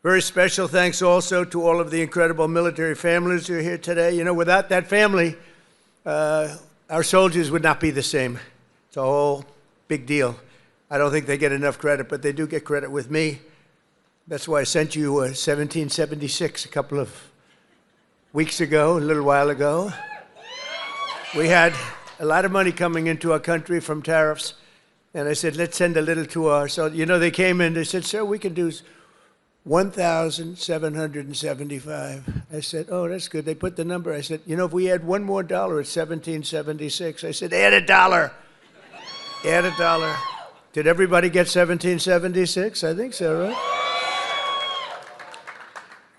Very special thanks also to all of the incredible military families who are here today. You know, without that family, our soldiers would not be the same. It's a whole big deal. I don't think they get enough credit, but they do get credit with me. That's why I sent you 1776 a couple of weeks ago, a little while ago. We had a lot of money coming into our country from tariffs, and I said, let's send a little to our soldiers. You know, they came in, they said, sir, we can do 1,775. I said, oh, that's good. They put the number. I said, you know, if we add one more dollar, it's 1776. I said, add a dollar. Add a dollar. Did everybody get 1776? I think so, right?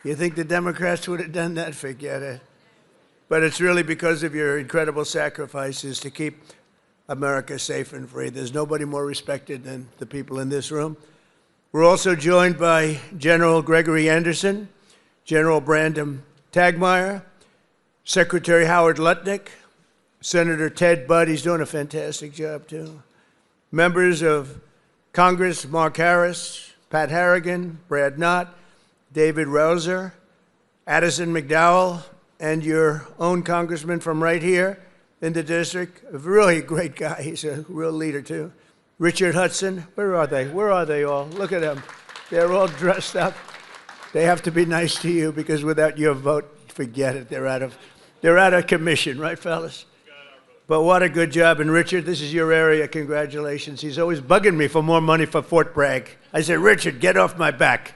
You think the Democrats would have done that? Forget it. But it's really because of your incredible sacrifices to keep America safe and free. There's nobody more respected than the people in this room. We're also joined by General Gregory Anderson, General Brandon Tagmeyer, Secretary Howard Lutnick, Senator Ted Budd, he's doing a fantastic job too. Members of Congress, Mark Harris, Pat Harrigan, Brad Knott, David Rouser, Addison McDowell, and your own congressman from right here in the district, a really great guy, he's a real leader too. Richard Hudson, where are they? Where are they all? Look at them. They're all dressed up. They have to be nice to you because without your vote, forget it. They're out of commission, right, fellas? But what a good job. And Richard, this is your area. Congratulations. He's always bugging me for more money for Fort Bragg. I said, Richard, get off my back.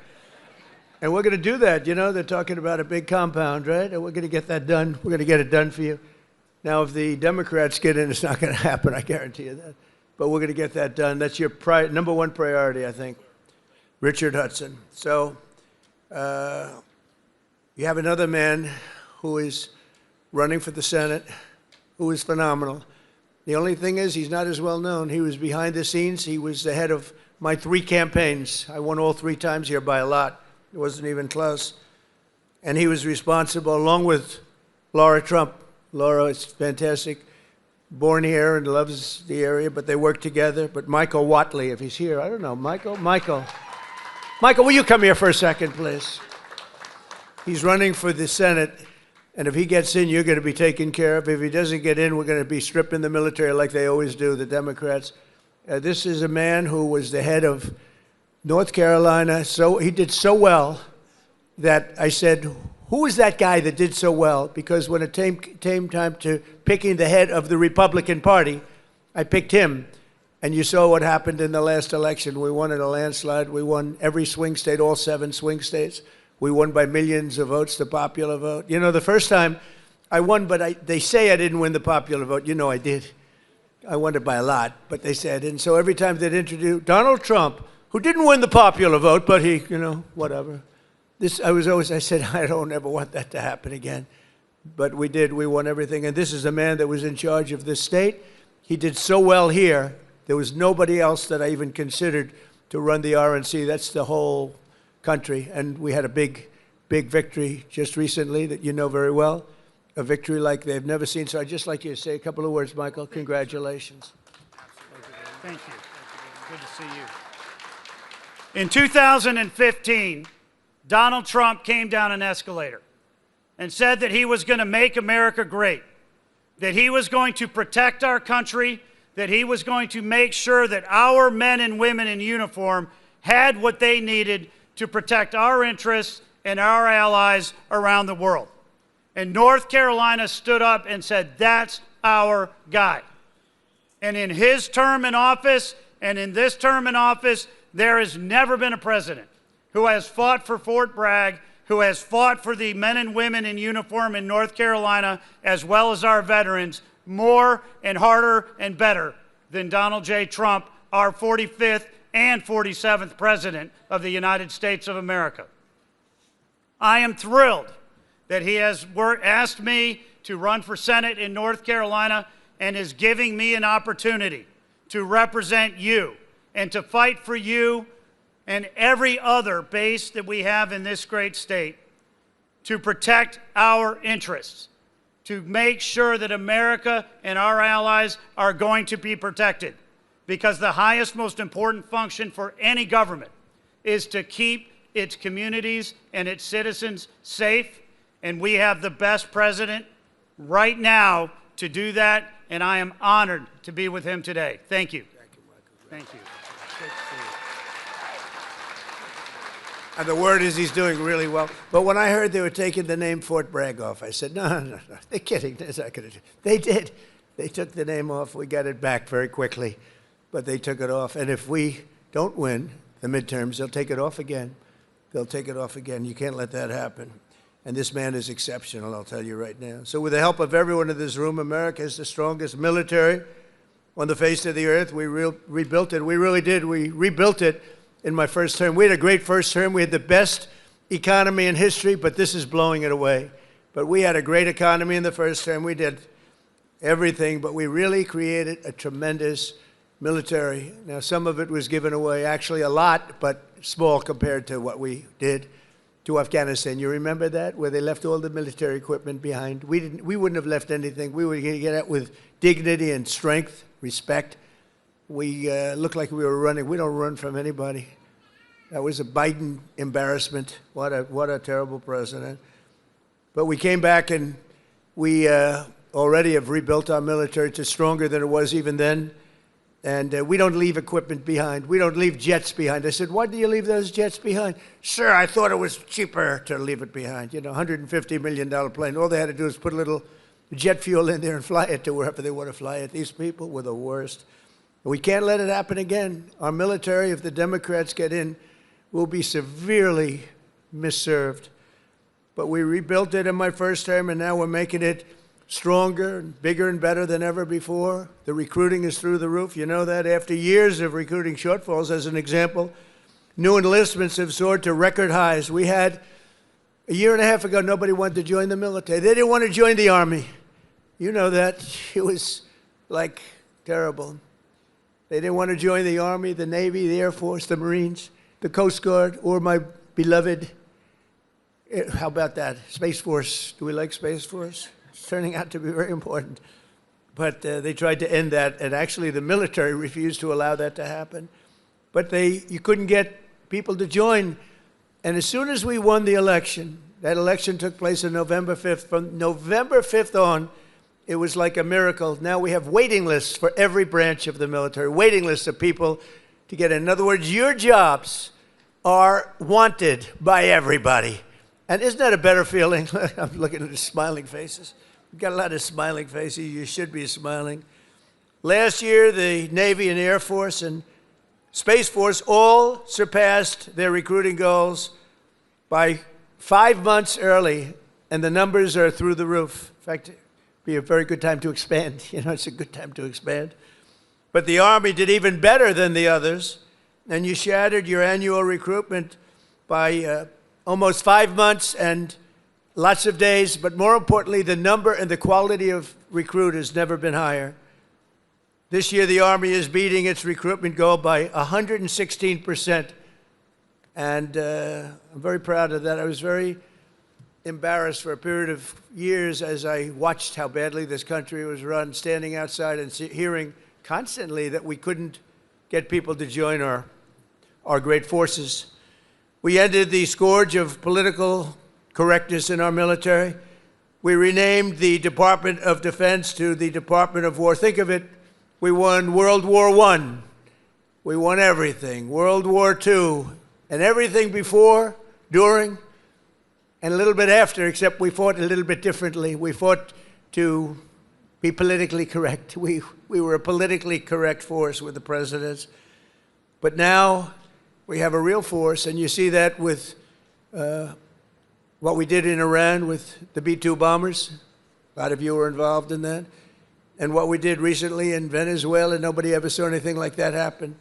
And we're going to do that. You know, they're talking about a big compound, right? And we're going to get that done. We're going to get it done for you. Now, if the Democrats get in, it's not going to happen. I guarantee you that. But we're going to get that done. That's your number one priority, I think. Richard Hudson. So you have another man who is running for the Senate, who is phenomenal. The only thing is he's not as well known. He was behind the scenes. He was the head of my 3 campaigns. I won all 3 times here by a lot. It wasn't even close. And he was responsible, along with Laura Trump. Laura is fantastic. Born here and loves the area, but they work together. But Michael Whatley, if he's here, I don't know. Michael, will you come here for a second, please? He's running for the Senate, and if he gets in, you're going to be taken care of. If he doesn't get in, we're going to be stripping the military like they always do, the Democrats. This is a man who was the head of North Carolina. So he did so well that I said, who is that guy that did so well? Because when it came time to picking the head of the Republican Party, I picked him. And you saw what happened in the last election. We won in a landslide. We won every swing state, all 7 swing states. We won by millions of votes, the popular vote. You know, the first time I won, but they say I didn't win the popular vote. You know I did. I won it by a lot, but they say I didn't. So every time they'd introduce Donald Trump, who didn't win the popular vote, but he, you know, whatever. I said, I don't ever want that to happen again. But we did. We won everything. And this is a man that was in charge of this state. He did so well here. There was nobody else that I even considered to run the RNC. That's the whole country. And we had a big, big victory just recently that you know very well, a victory like they've never seen. So I'd just like you to say a couple of words, Michael. Congratulations. Thank you. Good to see you. In 2015, Donald Trump came down an escalator and said that he was going to make America great, that he was going to protect our country, that he was going to make sure that our men and women in uniform had what they needed to protect our interests and our allies around the world. And North Carolina stood up and said, that's our guy. And in his term in office and in this term in office, there has never been a president who has fought for Fort Bragg, who has fought for the men and women in uniform in North Carolina, as well as our veterans, more and harder and better than Donald J. Trump, our 45th and 47th President of the United States of America. I am thrilled that he has asked me to run for Senate in North Carolina and is giving me an opportunity to represent you and to fight for you and every other base that we have in this great state to protect our interests, to make sure that America and our allies are going to be protected. Because the highest, most important function for any government is to keep its communities and its citizens safe, and we have the best president right now to do that, and I am honored to be with him today. Thank you. Thank you, Michael. Thank you. Good to see you. And the word is he's doing really well. But when I heard they were taking the name Fort Bragg off, I said, no, they're kidding. They're not gonna do. They did. They took the name off. We got it back very quickly, but they took it off. And if we don't win the midterms, they'll take it off again. They'll take it off again. You can't let that happen. And this man is exceptional, I'll tell you right now. So with the help of everyone in this room, America is the strongest military on the face of the earth. We rebuilt it. We really did. We rebuilt it in my first term. We had a great first term. We had the best economy in history, but this is blowing it away. But we had a great economy in the first term. We did everything, but we really created a tremendous military. Now, some of it was given away, actually a lot, but small compared to what we did to Afghanistan. You remember that, where they left all the military equipment behind? We wouldn't have left anything. We would get out with dignity and strength, respect. We looked like we were running. We don't run from anybody. That was a Biden embarrassment. What a terrible president. But we came back and we already have rebuilt our military to stronger than it was even then. And we don't leave equipment behind. We don't leave jets behind. I said, why do you leave those jets behind? Sir, I thought it was cheaper to leave it behind. You know, $150 million plane. All they had to do was put a little jet fuel in there and fly it to wherever they want to fly it. These people were the worst. We can't let it happen again. Our military, if the Democrats get in, will be severely misserved. But we rebuilt it in my first term, and now we're making it stronger and bigger and better than ever before. The recruiting is through the roof. You know that. After years of recruiting shortfalls, as an example, new enlistments have soared to record highs. We had, a year and a half ago, nobody wanted to join the military. They didn't want to join the Army. You know that. It was like terrible. They didn't want to join the Army, the Navy, the Air Force, the Marines, the Coast Guard, or my beloved, how about that, Space Force. Do we like Space Force? It's turning out to be very important. But they tried to end that, and actually the military refused to allow that to happen. But you couldn't get people to join. And as soon as we won the election, that election took place on November 5th. From November 5th on, it was like a miracle. Now we have waiting lists for every branch of the military, waiting lists of people to get in. In other words, your jobs are wanted by everybody. And isn't that a better feeling? I'm looking at the smiling faces. We've got a lot of smiling faces. You should be smiling. Last year, the Navy and Air Force and Space Force all surpassed their recruiting goals by 5 months early, and the numbers are through the roof. In fact, it'd be a very good time to expand. You know, it's a good time to expand. But the Army did even better than the others, and you shattered your annual recruitment by almost 5 months and lots of days, but more importantly, the number and the quality of recruit has never been higher. This year, the Army is beating its recruitment goal by 116%, and I'm very proud of that. I was very embarrassed for a period of years as I watched how badly this country was run, standing outside and hearing constantly that we couldn't get people to join our great forces. We ended the scourge of political correctness in our military. We renamed the Department of Defense to the Department of War. Think of it, we won World War I. We won everything. World War II, and everything before, during, and a little bit after, except we fought a little bit differently. We fought to be politically correct. We were a politically correct force with the presidents. But now we have a real force, and you see that with what we did in Iran with the B-2 bombers. A lot of you were involved in that. And what we did recently in Venezuela, nobody ever saw anything like that happen.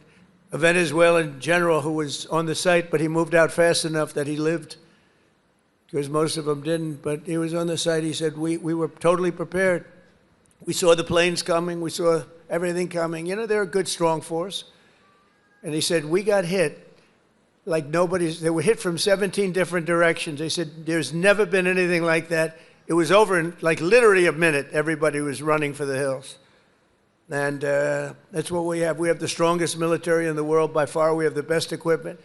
A Venezuelan general who was on the site, but he moved out fast enough that he lived, because most of them didn't. But he was on the site. He said, we were totally prepared. We saw the planes coming. We saw everything coming. You know, they're a good, strong force. And he said, we got hit like nobody's. They were hit from 17 different directions. They said, there's never been anything like that. It was over in like literally a minute. Everybody was running for the hills. And that's what we have. We have the strongest military in the world by far. We have the best equipment.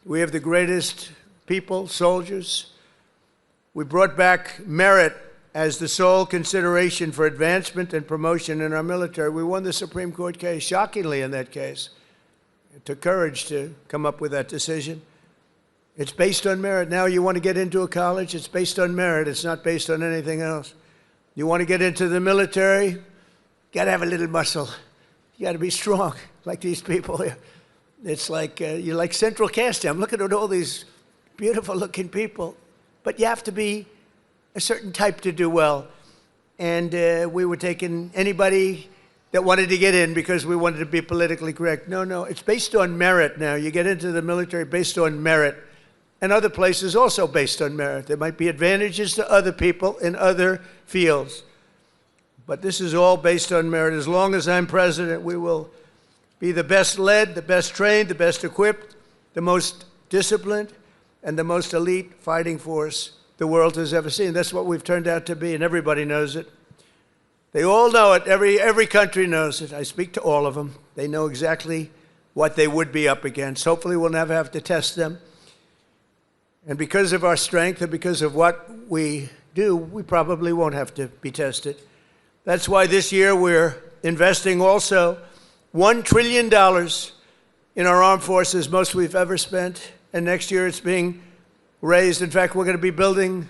We have the greatest people, soldiers. We brought back merit as the sole consideration for advancement and promotion in our military. We won the Supreme Court case, shockingly in that case. It took courage to come up with that decision. It's based on merit. Now you want to get into a college, it's based on merit. It's not based on anything else. You want to get into the military, you got to have a little muscle. You got to be strong, like these people here. It's like, you're like central casting. I'm looking at all these beautiful-looking people. But you have to be a certain type to do well. And we were taking anybody that wanted to get in because we wanted to be politically correct. No, it's based on merit now. You get into the military based on merit. And other places also based on merit. There might be advantages to other people in other fields. But this is all based on merit. As long as I'm president, we will be the best led, the best trained, the best equipped, the most disciplined, and the most elite fighting force the world has ever seen. That's what we've turned out to be, and everybody knows it. They all know it. Every country knows it. I speak to all of them. They know exactly what they would be up against. Hopefully we'll never have to test them. And because of our strength and because of what we do, we probably won't have to be tested. That's why this year we're investing also $1 trillion in our armed forces, most we've ever spent. And next year it's being raised. In fact, we're going to be building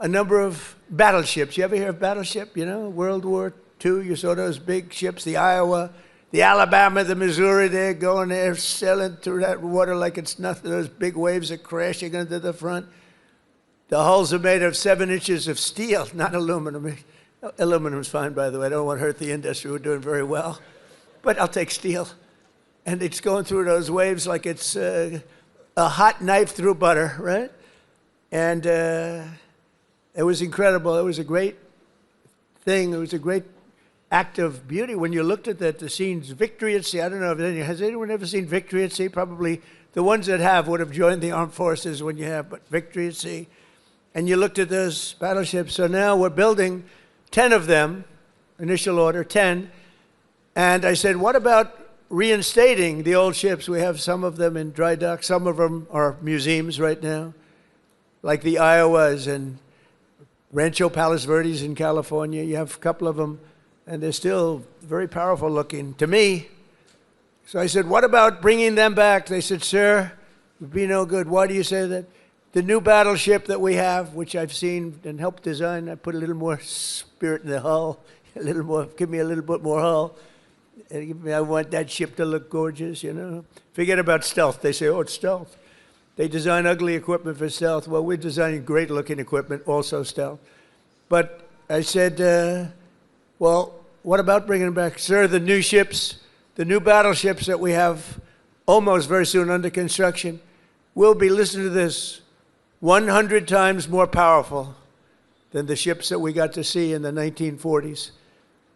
a number of battleships. You ever hear of battleship? You know, World War II, you saw those big ships, the Iowa, the Alabama, the Missouri, they're going there, sailing through that water like it's nothing. Those big waves are crashing into the front. The hulls are made of 7 inches of steel, not aluminum. Aluminum's fine, by the way. I don't want to hurt the industry. We're doing very well. But I'll take steel. And it's going through those waves like it's a hot knife through butter, right? And it was incredible. It was a great thing. It was a great act of beauty when you looked at that, the scenes. Victory at Sea. I don't know if has anyone ever seen Victory at Sea? Probably the ones that have would have joined the armed forces when you have, but Victory at Sea. And you looked at those battleships. So now we're building 10 of them, initial order, 10. And I said, what about reinstating the old ships? We have some of them in dry dock. Some of them are museums right now, like the Iowas and Rancho Palos Verdes in California. You have a couple of them, and they're still very powerful looking to me. So I said, what about bringing them back? They said, sir, it would be no good. Why do you say that? The new battleship that we have, which I've seen and helped design, I put a little more spirit in the hull, a little more, give me a little bit more hull. I want that ship to look gorgeous, you know. Forget about stealth. They say, oh, it's stealth. They design ugly equipment for stealth. Well, we're designing great-looking equipment, also stealth. But I said, well, what about bringing them back? Sir, the new ships, the new battleships that we have almost very soon under construction will be, listen to this, 100 times more powerful than the ships that we got to see in the 1940s.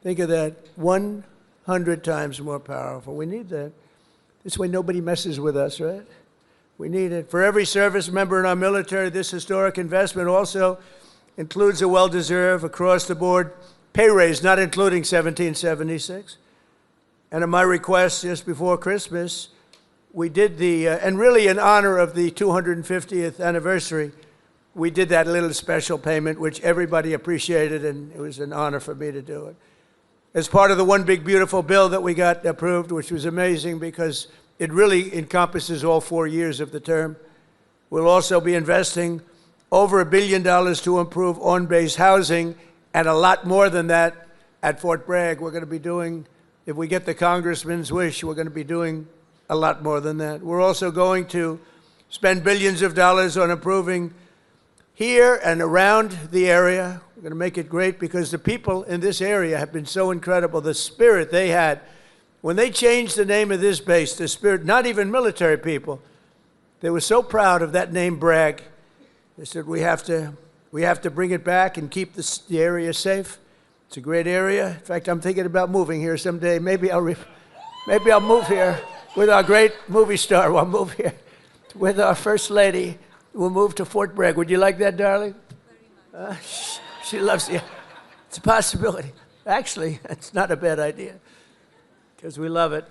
Think of that, 100 times more powerful. We need that. This way nobody messes with us, right? We need it. For every service member in our military, this historic investment also includes a well-deserved, across-the-board pay raise, not including 1776. And at my request just before Christmas, we did the, and really in honor of the 250th anniversary, we did that little special payment, which everybody appreciated, and it was an honor for me to do it. As part of the one big beautiful bill that we got approved, which was amazing because it really encompasses all 4 years of the term. We'll also be investing over $1 billion to improve on-base housing, and a lot more than that at Fort Bragg. We're going to be doing, if we get the congressman's wish, we're going to be doing a lot more than that. We're also going to spend billions of dollars on improving here and around the area. We're going to make it great because the people in this area have been so incredible. The spirit they had. When they changed the name of this base, the spirit, not even military people, they were so proud of that name, Bragg. They said, we have to bring it back and keep the area safe. It's a great area. In fact, I'm thinking about moving here someday. Maybe I'll move here with our great movie star. We'll move here with our First Lady. We'll move to Fort Bragg. Would you like that, darling? She loves you. It's a possibility. Actually, it's not a bad idea because we love it.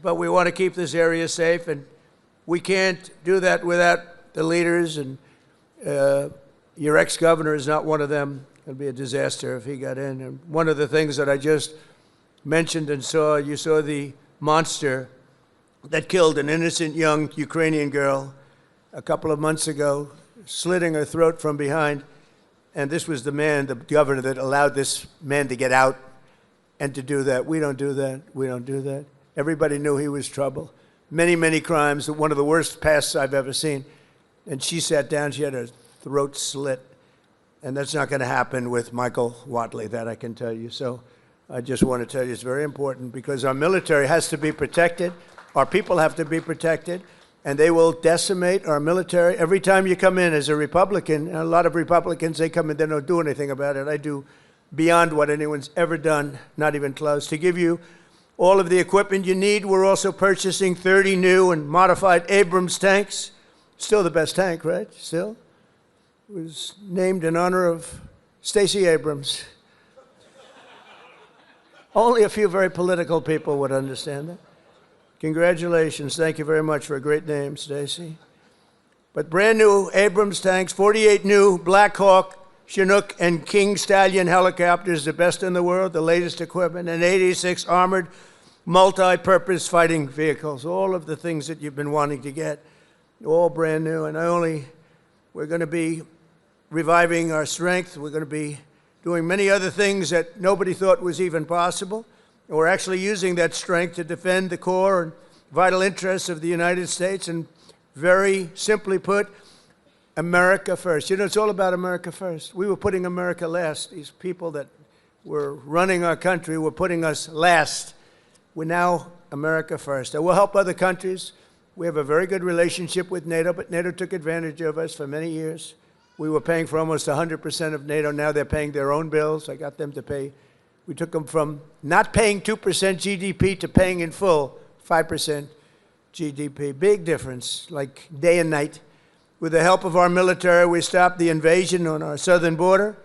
But we want to keep this area safe, and We can't do that without the leaders, and your ex-governor is not one of them. It would be a disaster if he got in. And one of the things that I just mentioned and saw, you saw the monster that killed an innocent young Ukrainian girl a couple of months ago, slitting her throat from behind. And this was the man, the governor, that allowed this man to get out and to do that. We don't do that. We don't do that. Everybody knew he was trouble. Many, many crimes, one of the worst pasts I've ever seen. And she sat down, she had her throat slit. And that's not going to happen with Michael Whatley, that I can tell you. So I just want to tell you it's very important, because our military has to be protected. Our people have to be protected. And they will decimate our military. Every time you come in as a Republican, and a lot of Republicans, they come in, they don't do anything about it. I do beyond what anyone's ever done, not even close. To give you all of the equipment you need, we're also purchasing 30 new and modified Abrams tanks. Still the best tank, right? Still? It was named in honor of Stacey Abrams. Only a few very political people would understand that. Congratulations. Thank you very much for a great name, Stacey. But brand new Abrams tanks, 48 new Blackhawk, Chinook, and King Stallion helicopters, the best in the world, the latest equipment, and 86 armored multi-purpose fighting vehicles. All of the things that you've been wanting to get, all brand new. And we're going to be reviving our strength. We're going to be doing many other things that nobody thought was even possible. And we're actually using that strength to defend the core and vital interests of the United States, and very simply put, America first. You know, it's all about America first. We were putting America last. These people that were running our country were putting us last. We're now America first. And we'll help other countries. We have a very good relationship with NATO, but NATO took advantage of us for many years. We were paying for almost 100% of NATO. Now they're paying their own bills. I got them to pay. We took them from not paying 2% GDP to paying in full 5% GDP. Big difference, like day and night. With the help of our military, we stopped the invasion on our southern border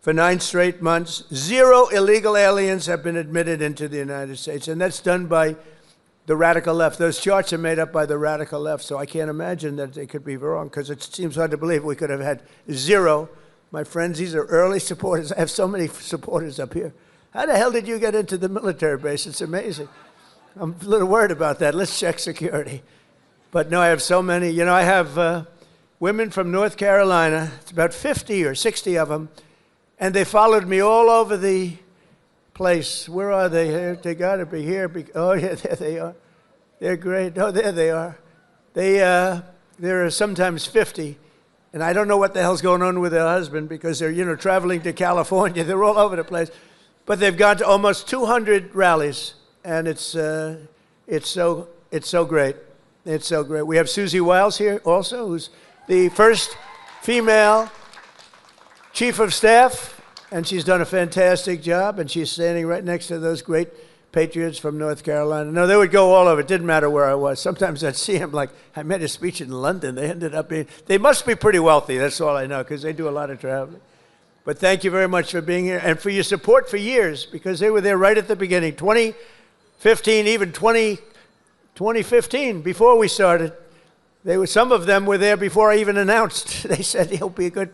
for 9 straight months. 0 illegal aliens have been admitted into the United States, and that's done by the radical left. Those charts are made up by the radical left, so I can't imagine that they could be wrong, because it seems hard to believe we could have had 0. My friends, these are early supporters. I have so many supporters up here. How the hell did you get into the military base? It's amazing. I'm a little worried about that. Let's check security. But no, I have so many. You know, I have women from North Carolina. It's about 50 or 60 of them. And they followed me all over the place. Where are they? Here? They got to be here. Oh, yeah, there they are. They're great. Oh, there they are. There are sometimes 50. And I don't know what the hell's going on with their husband, because they're, you know, traveling to California. They're all over the place. But they've gone to almost 200 rallies, and it's so great. It's so great. We have Susie Wiles here also, who's the first female chief of staff, and she's done a fantastic job, and she's standing right next to those great patriots from North Carolina. No, they would go all over. It didn't matter where I was. Sometimes I'd see them, like, I made a speech in London. They ended up being, they must be pretty wealthy. That's all I know, because they do a lot of traveling. But thank you very much for being here and for your support for years, because they were there right at the beginning, 2015, even 2015, before we started. Some of them were there before I even announced. They said he'll be a good